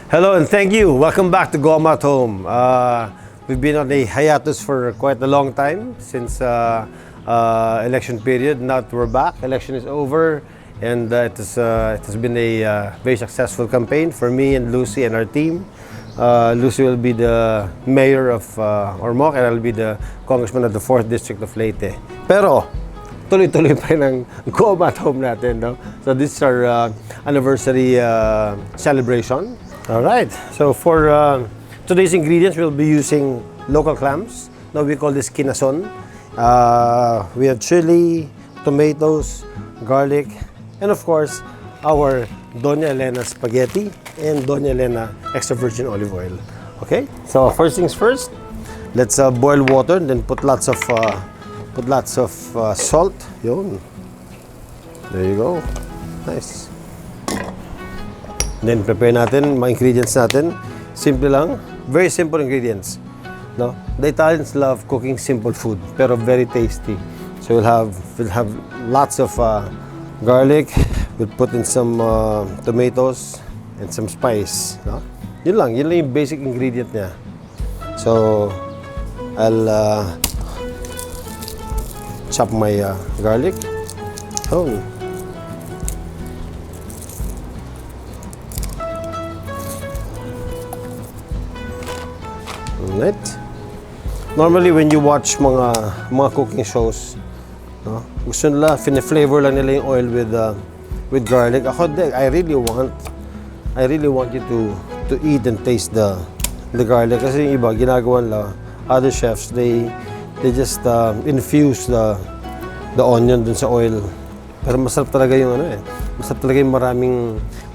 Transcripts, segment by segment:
Hello and thank you. Welcome back to Goma At Home. We've been on a hiatus for quite a long time since election period. Now that we're back, election is over, and it has been a very successful campaign for me and Lucy and our team. Lucy will be the mayor of Ormoc, and I'll be the congressman of the 4th District of Leyte. Pero tuloy-tuloy pa ng Goma At Home natin, no? So this is our anniversary celebration. All right, so for today's ingredients, we'll be using local clams. Now we call this kinason. We have chili, tomatoes, garlic, and of course, our Doña Elena spaghetti and Doña Elena extra virgin olive oil. Okay, so first things first, let's boil water and then put lots of salt. Yun. There you go. Nice. Then prepare natin mga ingredients natin. Simple lang, very simple ingredients. No, the Italians love cooking simple food, pero very tasty. So we'll have lots of garlic. We'll put in some tomatoes and some spice. No, yun lang yung basic ingredient niya. So I'll chop my garlic. Oh. Right. Normally when you watch mga cooking shows, no, gusto nila flavor lang nila yung oil with garlic. Ako I really want you to eat and taste the garlic, kasi yung iba ginagawa nila, other chefs, they just infuse the onion dun sa oil. Pero masarap talaga yung masarap talaga yung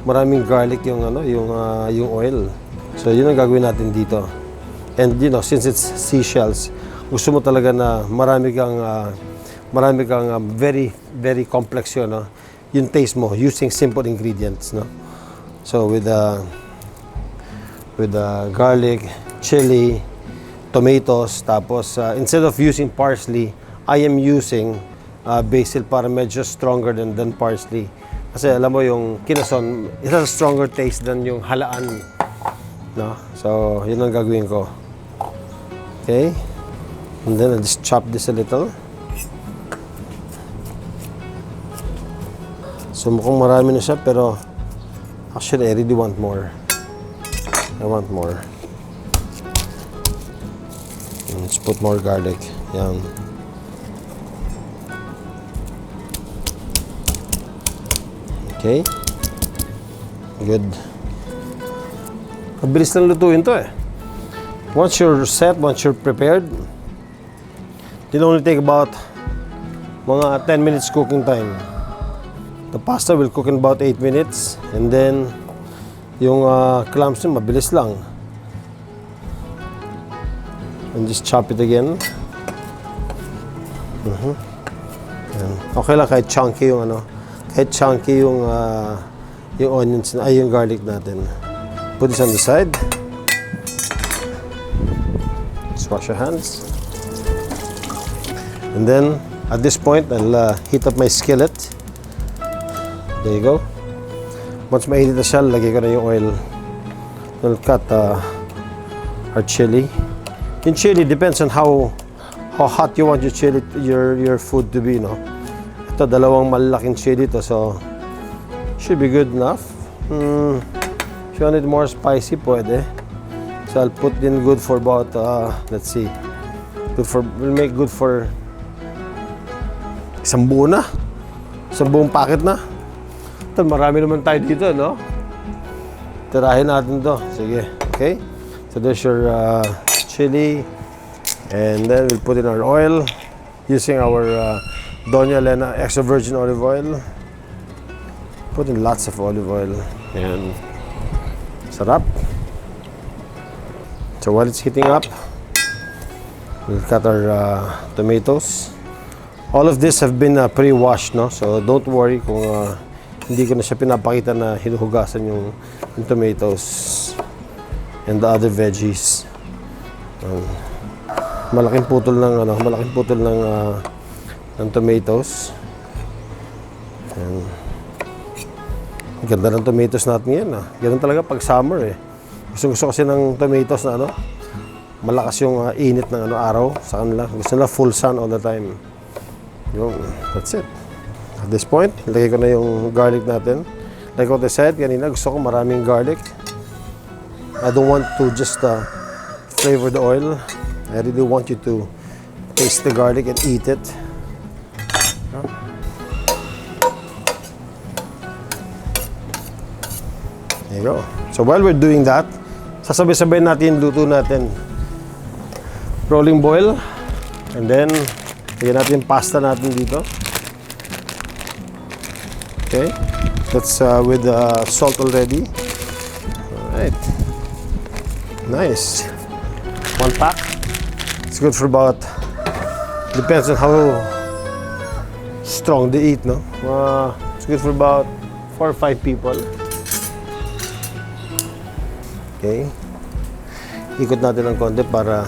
maraming garlic yung yung oil. So yun ang gagawin natin dito. And you know, since it's seashells, gusto mo talaga na marami kang very very complex yun, no? Yung taste mo using simple ingredients, no? So with garlic, chili, tomatoes, tapos instead of using parsley, I am using basil para medyo stronger than parsley. Kasi alam mo yung kinason, it has a stronger taste than yung halaan, no? So yun ang gagawin ko. Okay, and then I'll just chop this a little. So mukhang marami na siya, pero actually I really want more. I want more. And let's put more garlic. Yan. Okay. Good. Mabilis lang lutuin to eh. Once you're set, once you're prepared, it only take about mga 10 minutes cooking time. The pasta will cook in about 8 minutes, and then yung clams nyo, mabilis lang. And just chop it again. Okay lang kahit chunky yung yung onions, yung garlic natin. Put this on the side. Wash your hands. And then at this point I'll heat up my skillet. There you go. Once mainit na siya, lagay ko na yung oil. I'll cut our chili. In chili, depends on how hot you want your chili, your food to be, no? Ito, dalawang malalaking chili to, so should be good enough. If you want it more spicy, pwede. So I'll put in good for about, let's see, we'll make good for isang buong packet na. Ito, marami naman tayo dito, no? Tirahin natin to. Sige, okay? So there's your chili, and then we'll put in our oil using our Doña Elena extra virgin olive oil. Put in lots of olive oil, and sarap. So while it's heating up, we'll cut our tomatoes. All of this have been pre-washed, no? So don't worry kung hindi ko na siya pinapakita na hinuhugasan yung tomatoes and the other veggies. Malaking putol ng tomatoes. And Ganda ng tomatoes natin yan. Ganun talaga pag summer eh. Gusto kasi ng tomatoes na ano, malakas yung init ng araw sa kanila. Gusto nila full sun all the time. Yung, that's it. At this point, lagay ko na yung garlic natin. Like what I said kanina, gusto ko maraming garlic. I don't want to just flavor the oil. I really want you to taste the garlic and eat it. There you go. So while we're doing that, sasabay-sabay natin luto natin. Rolling boil. And then, lagyan natin yung pasta natin dito. Okay. That's with salt already. Alright. Nice. 1 pack. It's good for about, depends on how strong they eat, no? It's good for about 4 or 5 people. Okay. Ikot natin ng konti para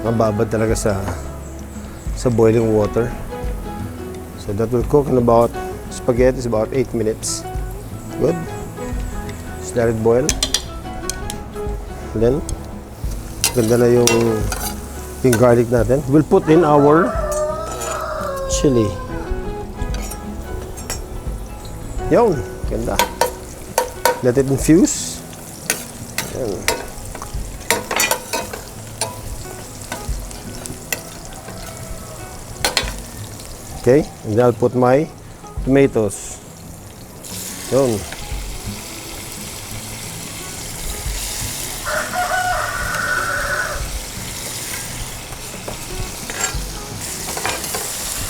mababad talaga sa boiling water. So that will cook in about, spaghetti is about 8 minutes. Good. Just let it boil. And then, ganda na yung garlic natin. We'll put in our chili. Yun. Ganda. Let it infuse. Ayan. Okay, and then I'll put my tomatoes. Yun.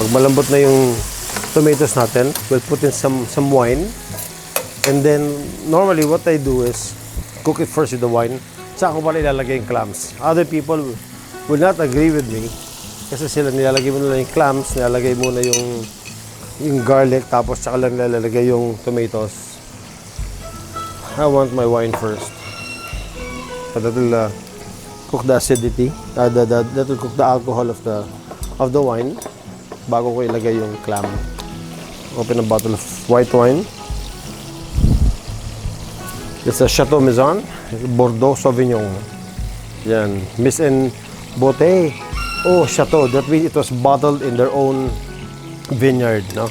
Pag malambot na yung tomatoes natin, we'll put in some wine. And then, normally what I do is cook it first with the wine. Saka ko pala ilalagay yung clams. Other people will not agree with me. Kasi sila nilalagay mo na yung clams, nilalagay mo na yung garlic, tapos saka lang nilalagay yung tomatoes. I want my wine first. So that will cook the acidity. That will cook the alcohol of the wine. Bago ko ilagay yung clam. Open a bottle of white wine. It's a Chateau Maison, Bordeaux Sauvignon. Yan, Miss and Bote. Oh, Chateau. That means it was bottled in their own vineyard, no?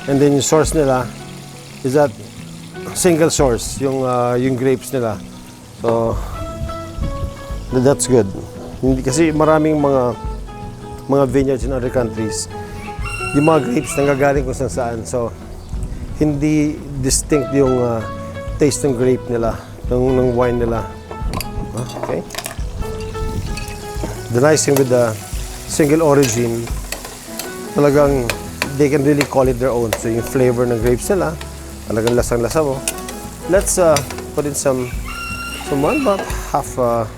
And then yung source nila is that single source, yung grapes nila. So that's good. Kasi maraming mga vineyards in other countries. Yung mga grapes nanggagaling kung saan. So hindi distinct yung taste ng grape nila, ng wine nila. Okay. The nice thing with the single origin, talagang they can really call it their own. So yung flavor ng grapes nila, talagang lasang-lasa mo. Let's put in some wine, about half a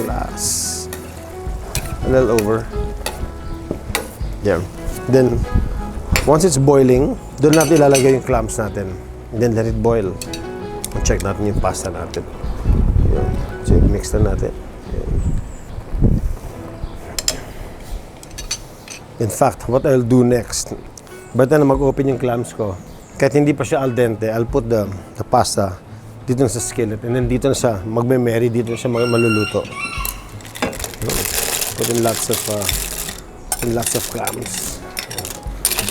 glass. A little over. Yeah. Then, once it's boiling, doon natin ilalagay yung clams natin. And then let it boil. Check natin yung pasta natin. Yun. So, mix na natin. Yun. In fact, what I'll do next, ba't na mag-open yung clams ko, kahit hindi pa siya al dente, I'll put the pasta dito na sa skillet. And then dito na siya magme-marry, dito na siya maluluto. Put in lots of clams.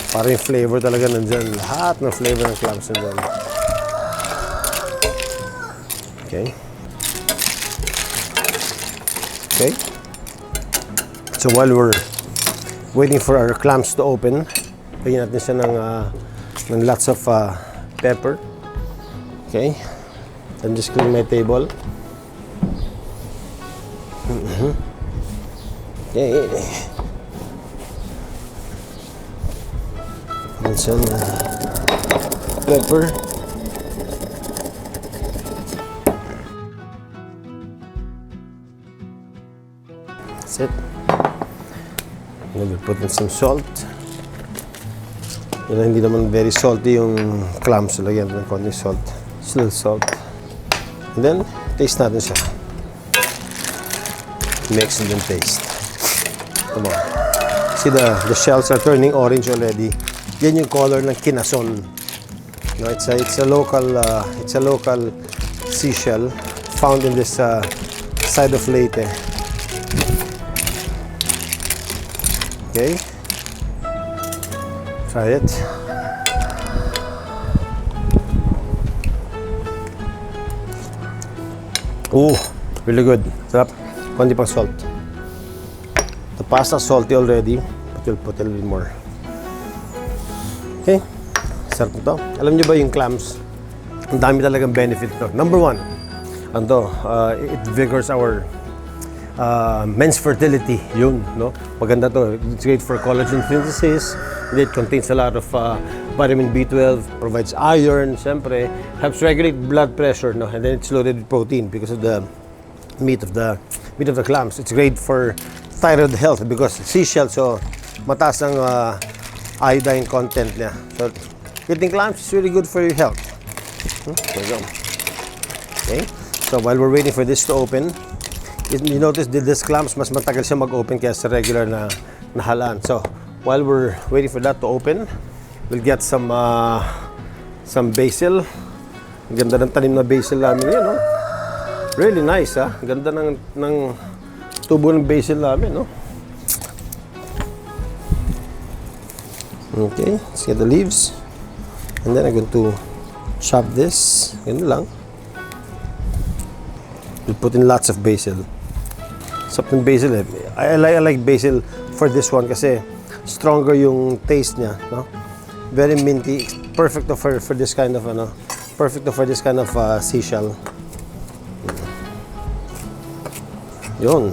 Para yung flavor talaga nandyan. Lahat ng flavor ng clams nandyan. Okay. Okay. So while we're waiting for our clams to open, lagyan natin siya ng lots of pepper. Okay. I'm just cleaning my table. Okay. And some pepper. That's it. And then we'll put in some salt. Yan, hindi naman very salty yung clams. So, lagyan natin ng konting salt. Just a little salt. And then, taste natin siya. Mix and then taste. Come on. See the shells are turning orange already. Yan yung color ng kinason. No, it's a local seashell found in this side of Leyte. Okay, try it. Ooh, really good. Sarap. Konti pang salt. The pasta salty already, but we'll put a little more. Okay, sarap nito. Alam niyo ba yung clams? Ang dami talagang benefit nito. Number one, it vigors our men's fertility. Yun, no? Maganda to. It's great for collagen synthesis. It contains a lot of vitamin B12, provides iron, siyempre, helps regulate blood pressure, no? And then it's loaded with protein because of the meat of the clams. It's great for thyroid health because seashell, so mataas ang iodine content niya. So eating clams is really good for your health. There you go. Okay. So while we're waiting for this to open, you notice that this clams mas matagal siya mag-open kaya sa regular na halaan. So while we're waiting for that to open, we'll get some basil. Ang ganda ng tanim na basil namin yun, no? Really nice, ha? Ganda ng tubo ng basil namin, no? Okay, let's get the leaves. And then I'm going to chop this. Ganun lang. We'll put in lots of basil. Something basil, eh. I like basil for this one kasi stronger yung taste niya, no? Very minty. Perfect for this kind of seashell. Yun.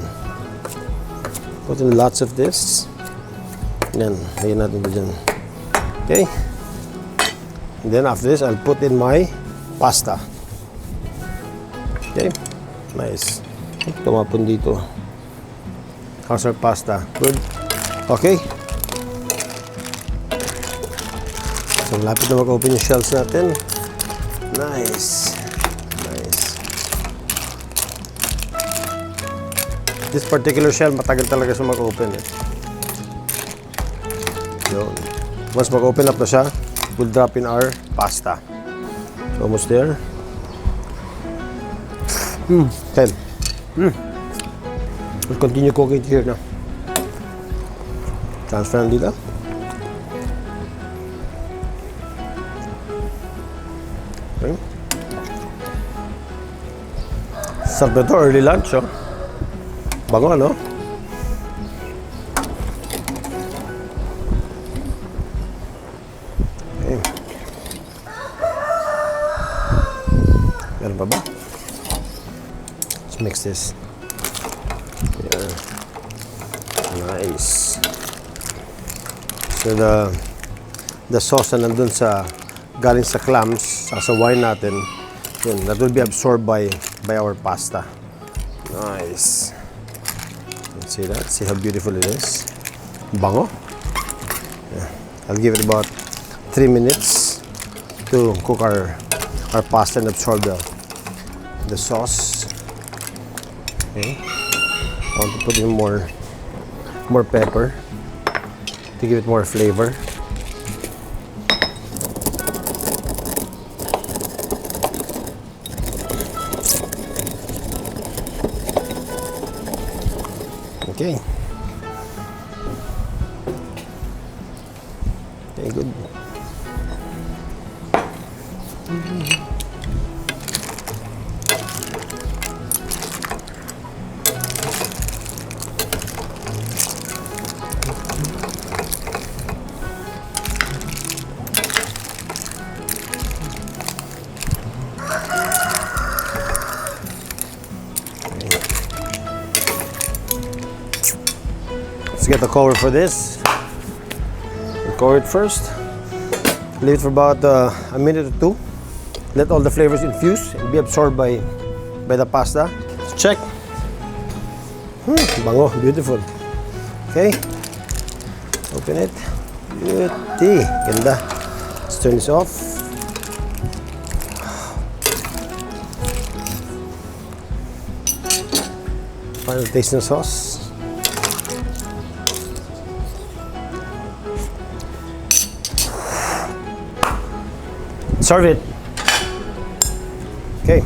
Put in lots of this. Yan. Lagyan natin ito dyan. Okay. And then after this, I'll put in my pasta. Okay. Nice. Tumapon dito. How's our pasta? Good? Okay. So, lapit na mag-open yung shells natin. Nice. This particular shell, matagal talaga siya mag-open. So, once mag-open up na siya, we'll drop in our pasta. So, almost there. Okay. We'll continue cooking it here now. Transfer dito. Okay. Sarap na ito, early lunch, oh. Bango, ano? Okay. Meron pa ba? Let's mix this. Yeah. Nice. So the sauce na nandun galing sa clams, sa wine natin, yun, that will be absorbed by our pasta. Nice. See that? See how beautiful it is? Bango. Yeah. I'll give it about 3 minutes to cook our pasta and absorb the sauce. Okay. I want to put in more pepper to give it more flavor. Okay. Okay, good. Let's get the cover for this. We'll cover it first. Leave it for about a minute or two. Let all the flavors infuse and be absorbed by the pasta. Let's check. Bango, beautiful. Okay. Open it. Beauty. Ganda. Let's turn this off. Final taste ng sauce. serve it. Okay.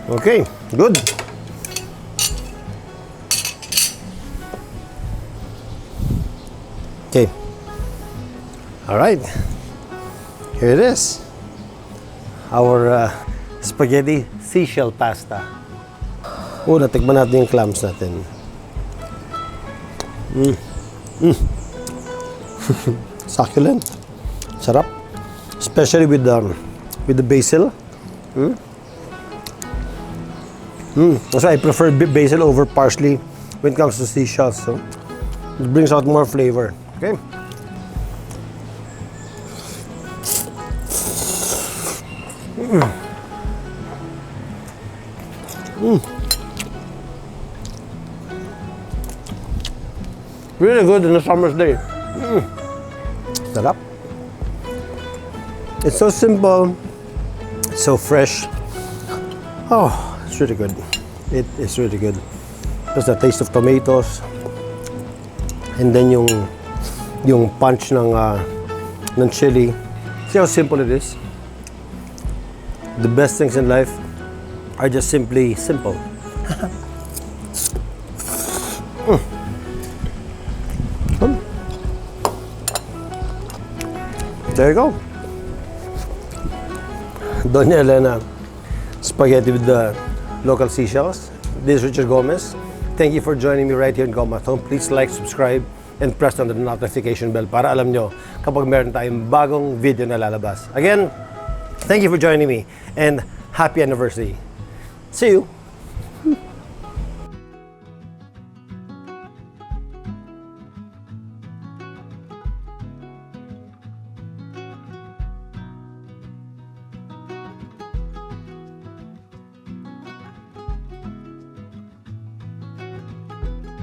Okay, good. Okay. All right. Here it is. Our spaghetti seashell pasta. Oh, natikman natin yung clams natin. Succulent. Sarap. Especially with the basil. That's why I prefer basil over parsley when it comes to seashells. So it brings out more flavor. Okay. Really good in a summer's day. Sarap. It's so simple. It's so fresh. Oh, it's really good. It is really good. There's the taste of tomatoes, and then yung punch ng chili. See how simple it is. The best things in life are just simply simple. There you go. Doña Elena spaghetti with the local seashells. This is Richard Gomez. Thank you for joining me right here in Goma At Home. Please like, subscribe, and press on the notification bell para alam nyo kapag meron tayong bagong video na lalabas. Again, thank you for joining me and happy anniversary. See you!